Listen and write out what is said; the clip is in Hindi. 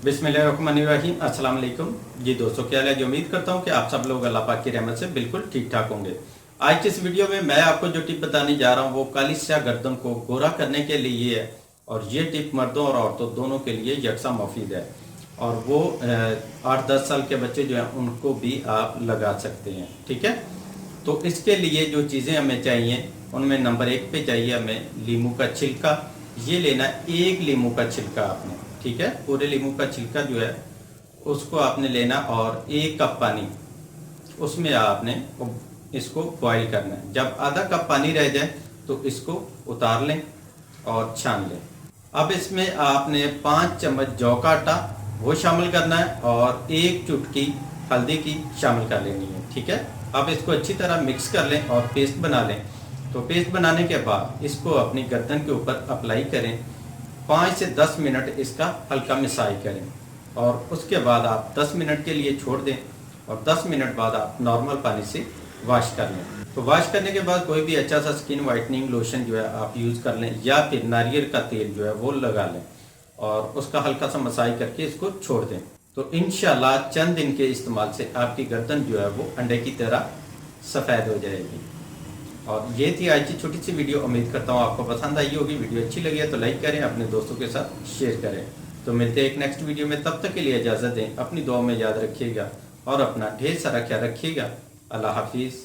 बिस्मिल्लाहिर्रहमानिर्रहीम। अस्सलाम वालेकुम जी दोस्तों, क्या हाल है? जो उम्मीद करता हूँ कि आप सब लोग अल्लाह पाक की रहमत से बिल्कुल ठीक ठाक होंगे। आज की इस वीडियो में मैं आपको जो टिप बताने जा रहा हूँ वो कालिश या गर्दन को गोरा करने के लिए है। और ये टिप मर्दों और औरतों दोनों के लिए यकसा मुफीद है। और वो 8-10 साल के बच्चे जो हैं उनको भी आप लगा सकते हैं। ठीक है, तो इसके लिए जो चीज़ें हमें चाहिए उनमें नंबर 1 पे चाहिए हमें लीमू का छिलका। ये लेना है, एक लीमू का छिलका आपने। ठीक है, पूरे लीमू का छिलका जो है उसको आपने लेना और 1 कप पानी, उसमें आपने इसको बॉईल करना है। जब आधा कप पानी रह जाए तो इसको उतार लें और छान लें। अब इसमें आपने 5 चम्मच जौ का आटा वो शामिल करना है और 1 चुटकी हल्दी की शामिल कर लेनी है। ठीक है, अब इसको अच्छी तरह मिक्स कर लें और पेस्ट बना लें। तो पेस्ट बनाने के बाद इसको अपनी गर्दन के ऊपर अप्लाई करें। 5 से 10 मिनट इसका हल्का मिसाई करें और उसके बाद आप 10 मिनट के लिए छोड़ दें और 10 मिनट बाद आप नॉर्मल पानी से वॉश कर लें। तो वॉश करने के बाद कोई भी अच्छा सा स्किन वाइटनिंग लोशन जो है आप यूज़ कर लें या फिर नारियल का तेल जो है वो लगा लें और उसका हल्का सा मसाई करके इसको छोड़ दें। तो इंशाल्लाह चंद दिन के इस्तेमाल से आपकी गर्दन जो है वो अंडे की तरह सफ़ेद हो जाएगी। और ये थी आज की छोटी सी वीडियो। उम्मीद करता हूँ आपको पसंद आई होगी। वीडियो अच्छी लगी है तो लाइक करें, अपने दोस्तों के साथ शेयर करें। तो मिलते हैं एक नेक्स्ट वीडियो में, तब तक के लिए इजाज़त दें। अपनी दुआ में याद रखिएगा और अपना ढेर सारा ख्याल रखिएगा। अल्लाह हाफिज़।